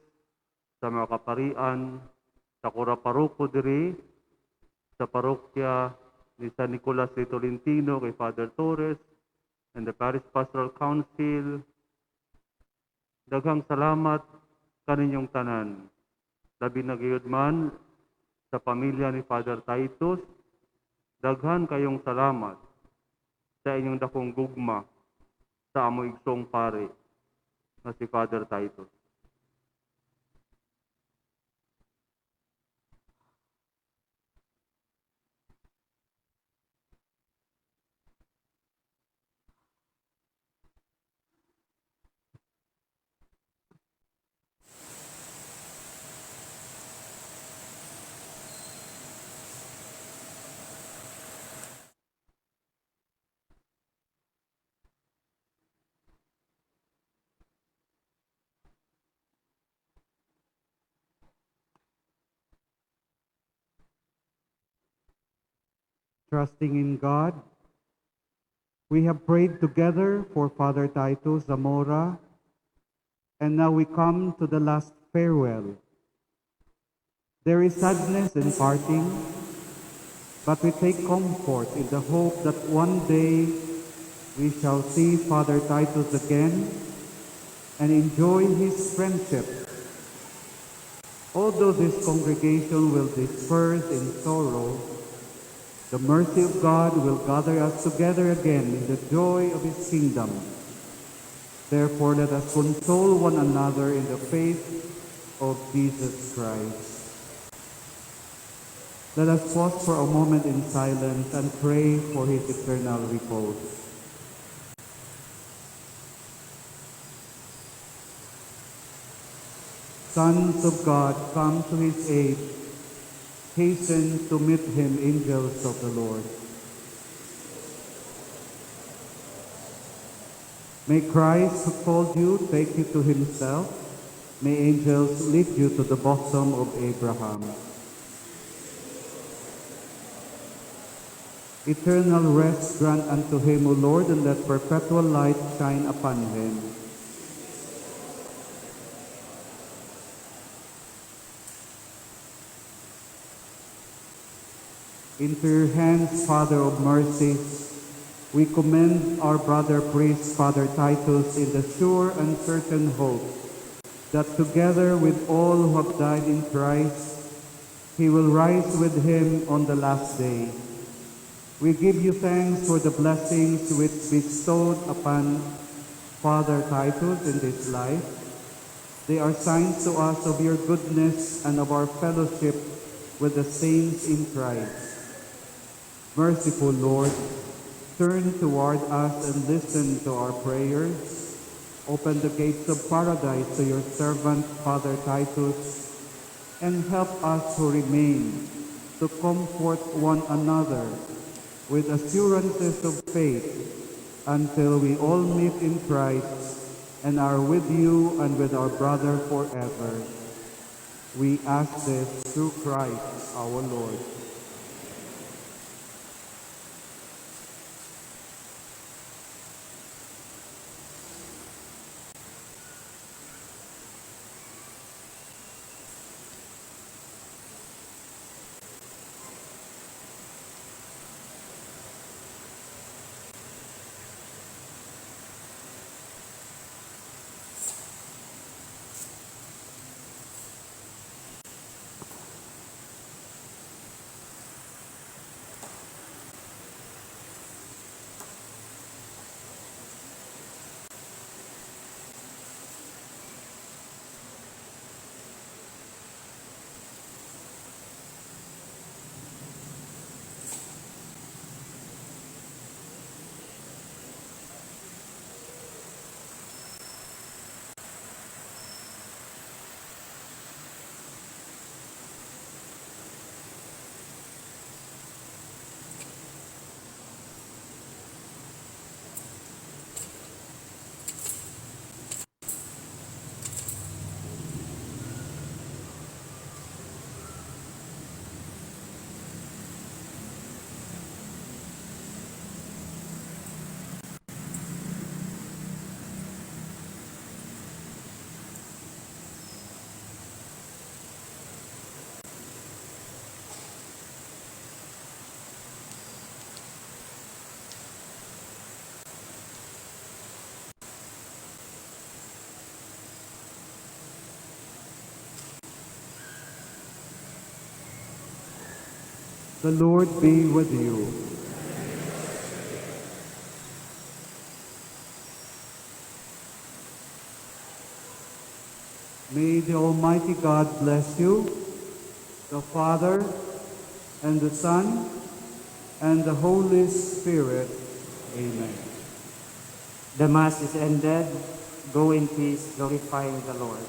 sa mga kaparian, sa Cora Paroko diri, sa parokya ni San Nicolas de Tolentino, kay Father Torres, and the Parish Pastoral Council. Daghang salamat kaninyong tanan. Labi na gayud man sa pamilya ni Father Titus, daghan kayong salamat sa inyong dakong gugma sa amo igsoong pare na si Father Titus. Trusting in God, we have prayed together for Father Titus, Zamora, and now we come to the last farewell. There is sadness in parting, but we take comfort in the hope that one day we shall see Father Titus again and enjoy his friendship. Although this congregation will disperse in sorrow, the mercy of God will gather us together again in the joy of his kingdom. Therefore, let us console one another in the faith of Jesus Christ. Let us pause for a moment in silence and pray for his eternal repose. Sons of God, come to his aid. Hasten to meet him, angels of the Lord. May Christ, who called you, take you to himself. May angels lead you to the bosom of Abraham. Eternal rest grant unto him, O Lord, and let perpetual light shine upon him. Into your hands, Father of mercies, we commend our brother priest, Father Titus, in the sure and certain hope that together with all who have died in Christ, he will rise with him on the last day. We give you thanks for the blessings which bestowed upon Father Titus in this life. They are signs to us of your goodness and of our fellowship with the saints in Christ. Merciful Lord, turn toward us and listen to our prayers. Open the gates of paradise to your servant, Father Titus, and help us who remain to comfort one another with assurances of faith until we all meet in Christ and are with you and with our brother forever. We ask this through Christ our Lord. The Lord be with you. May the Almighty God bless you, the Father, and the Son, and the Holy Spirit. Amen. The Mass is ended. Go in peace, glorifying the Lord.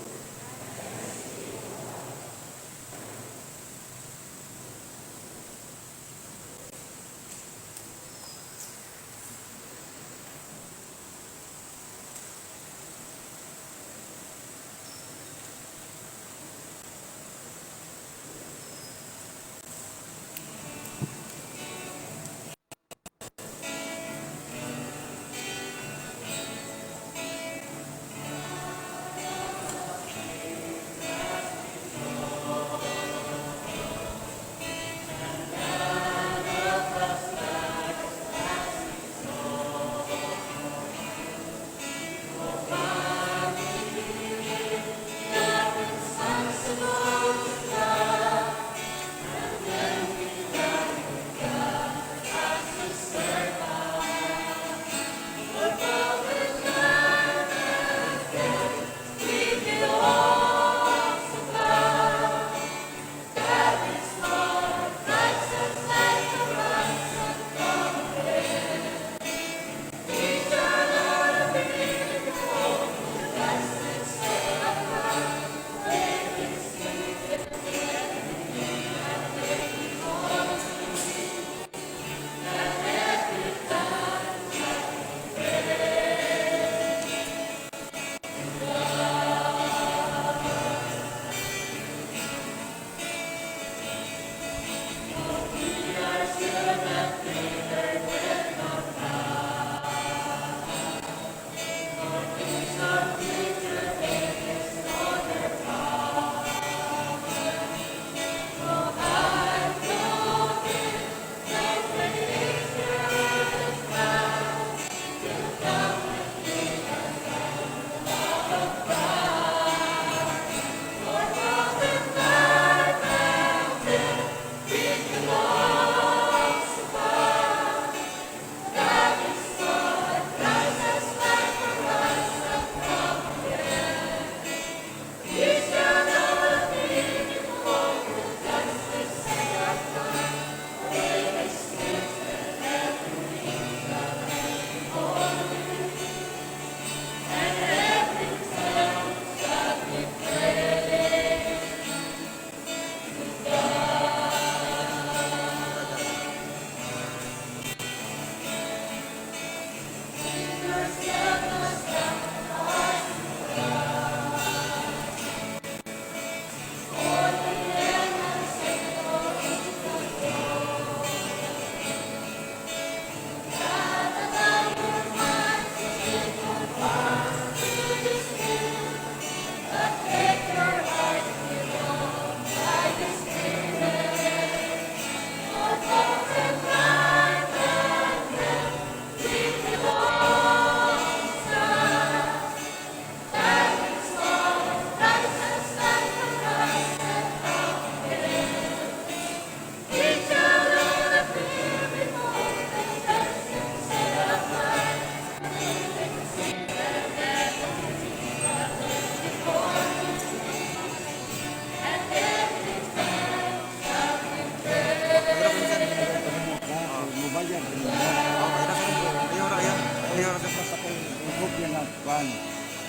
kopya na kwan.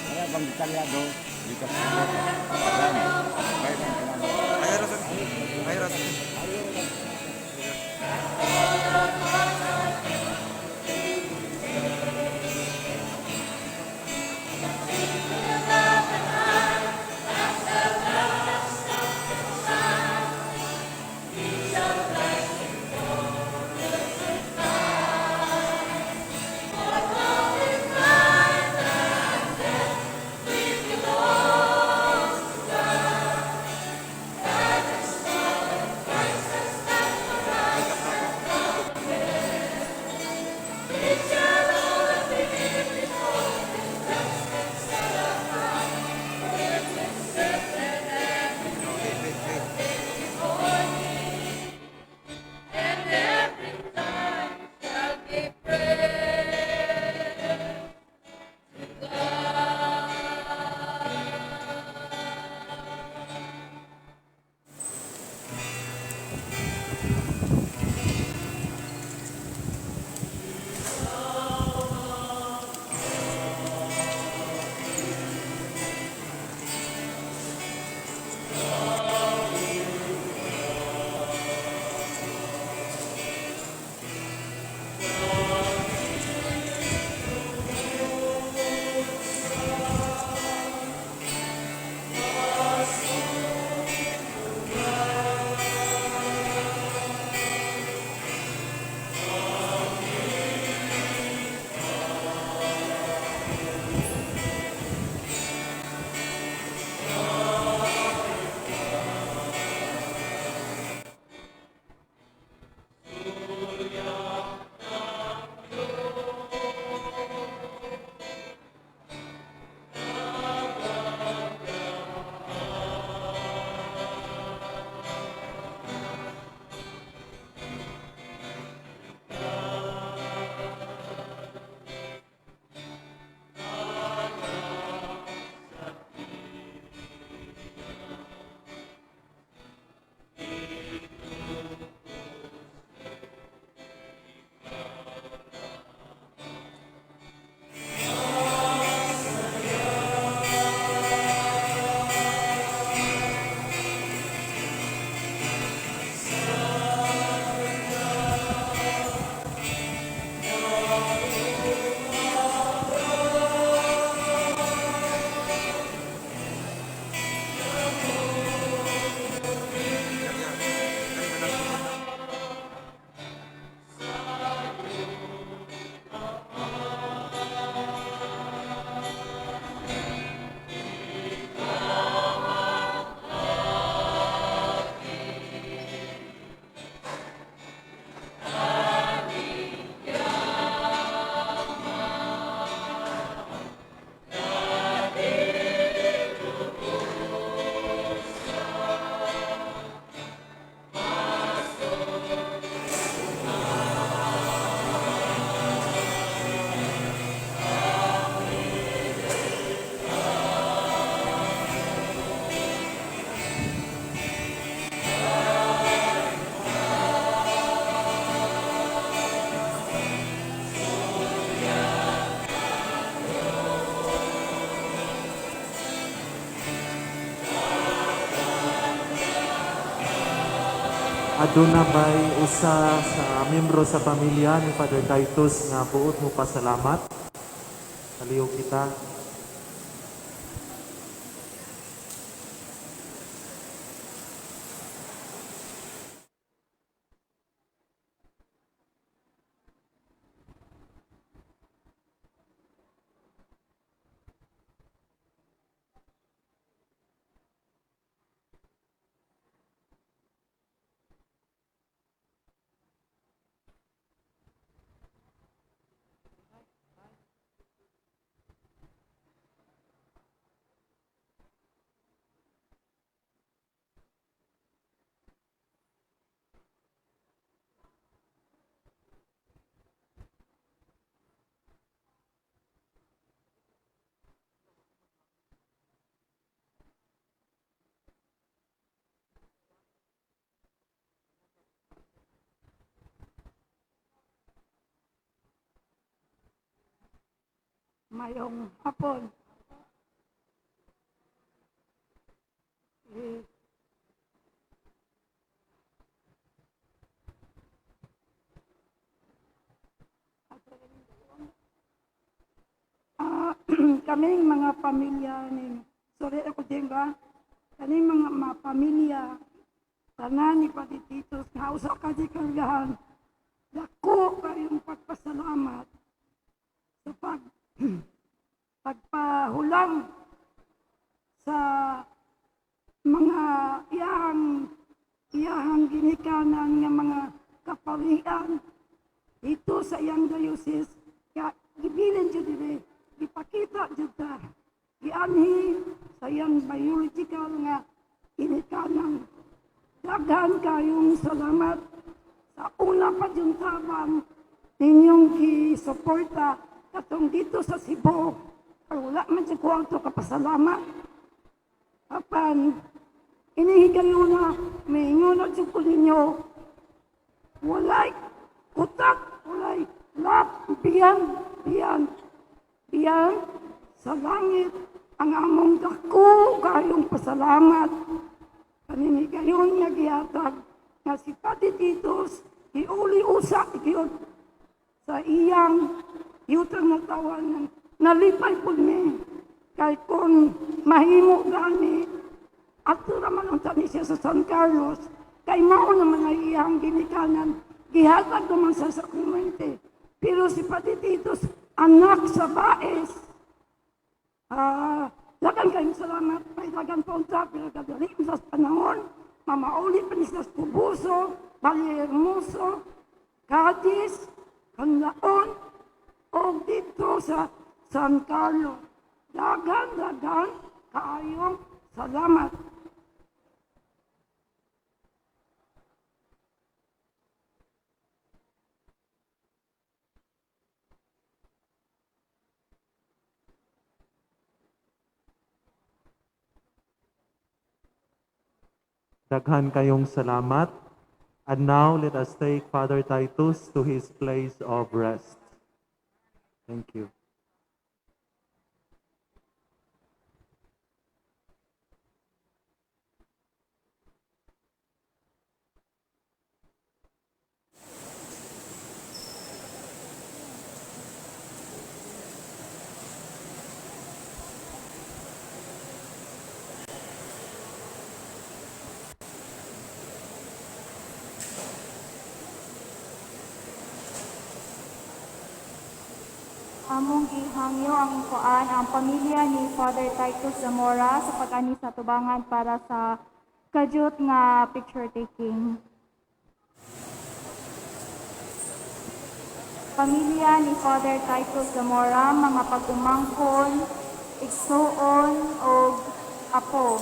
Kaya bang detalyado, di ka sa yan. Kaya bang Aduna ba'y usa sa membro sa pamilya ni Father Titus nga buot mo pasalamat? Kaliw kita. Mayong hapon. Kaming mga pamilya ni sorry ako din ba? Kaming mga pamilya tanan ni Pati Titus nga usa ka di kargahan. Dako kayong pagpasalamat sa pagpahulang sa mga iyang ginikanan nga mga kapalian dito sa iyang diocese. Kaya gibilin dyan dire, ipakita dyan ta, gianhi sa iyang biological nga ginikanan. Daghan kayong salamat sa una pa dyan tabang ninyong gisuporta katong dito sa Cebu. Wala man dyan ko ang to kapasalamat. Apan, inihigayo na, may ingunod dyan ko ninyo, walay utak, walay lap, biyan sa langit, ang among dako kayong pasalamat. Kaninigayon nga gihatag, nga si Pati Titus, iuli-usa, iyon, sa iyang yutang na tawan, nalipay po ni, kay kung mahimo gani, at raman ang tani siya sa San Carlos, kay mao na mga iyang ginikanan, gihatag naman sa sakramente. Pero si Pati Titus, anak sa Bais, lagan kayong salamat, may lagan punta, pero kadali sa panahon, mamauli pa ni sa Pubuso, Bali Hermoso, Cadiz, Canlaon, o dito sa San Carlos. Dagan kaayong salamat. Daghan kayong salamat. And now let us take Father Titus to his place of rest. Thank you. Among gihangyo ang kuan ang pamilya ni Father Titus Zamora sa pag-ani sa tubangan para sa kadyot nga picture taking. Pamilya ni Father Titus Zamora, mga pagumangkon, igsuon o apo.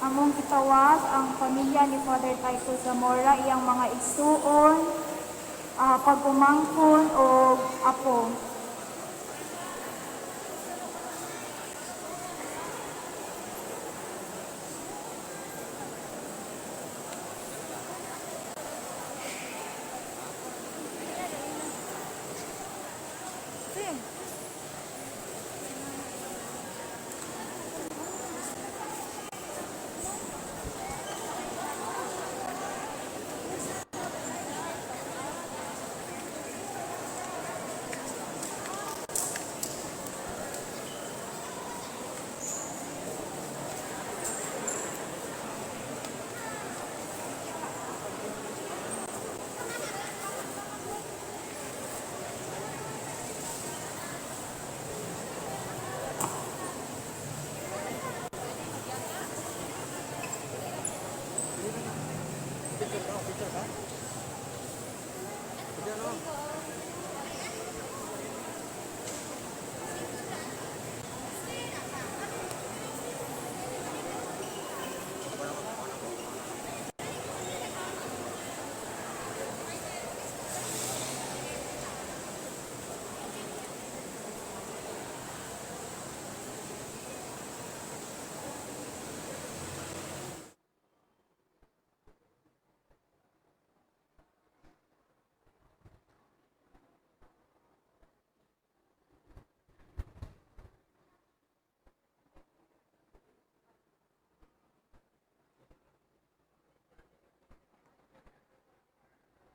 Among gitawas ang pamilya ni Father Titus Zamora, iyang mga igsuon, pagumangkon o apo.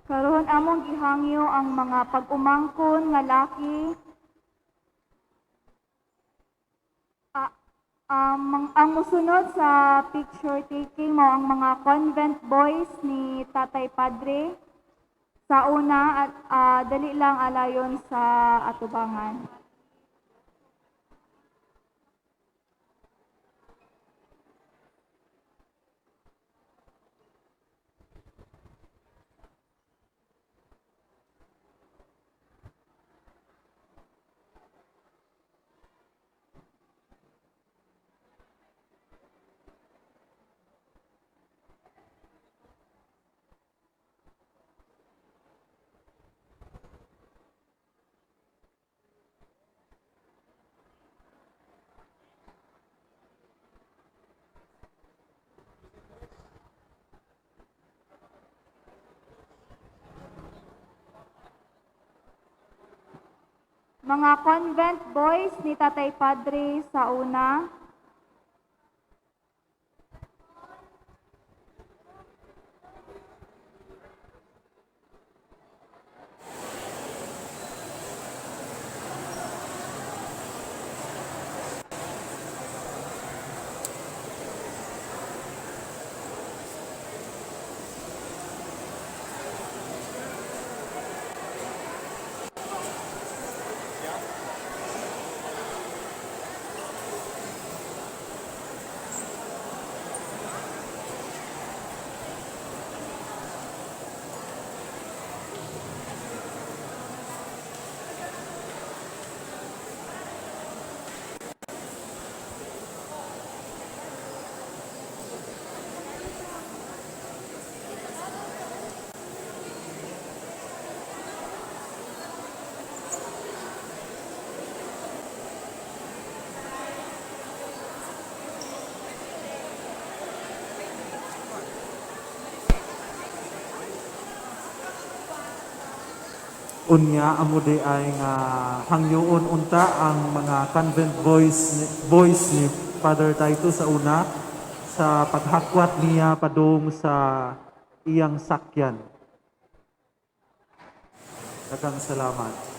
Karon among gihangyo ang mga pag-umangkon nga laki. Ang musunod sa picture taking mo ang mga convent boys ni Tatay Padre. Sa una at dali lang alayon sa atubangan. Mga convent boys ni Tatay Padre sa una. Unya amo di ay nga hangyoon unta ang mga convent boys ni Father Titus sa una sa paghakwat niya padung sa iyang sakyan. Daghang salamat.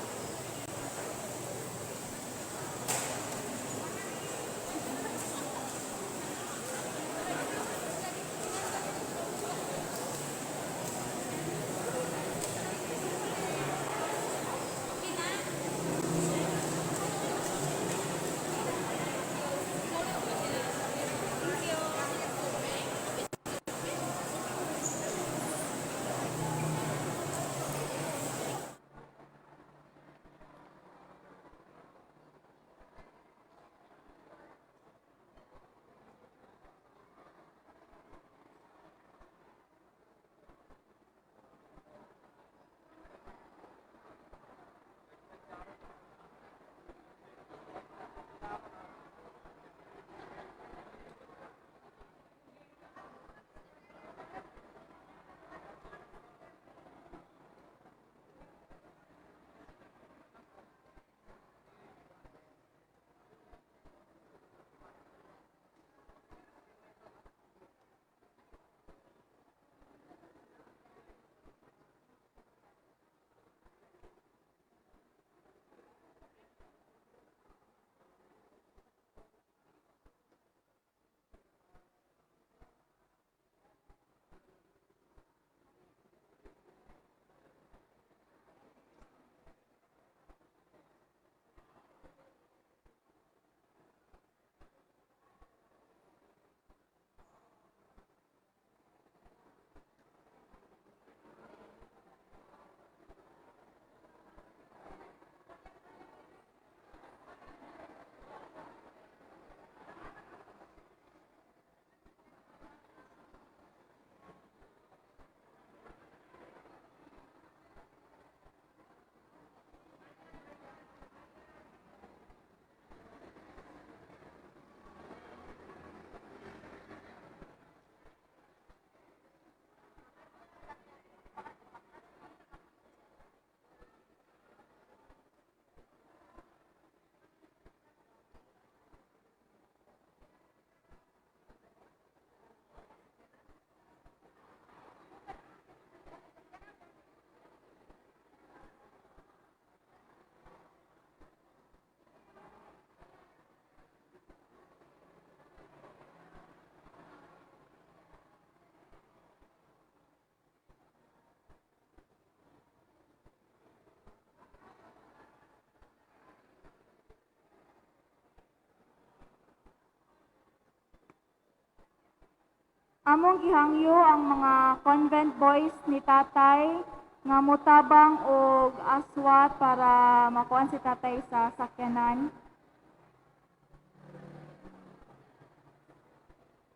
Among gihangyo ang mga convent boys ni tatay nga mutabang og aswat para makuan si tatay sa sakyanan.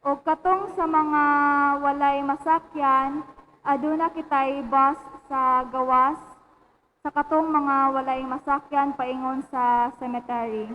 O katong sa mga walay masakyan, aduna kitay bus sa gawas sa katong mga walay masakyan paingon sa cemetery.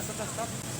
Stop.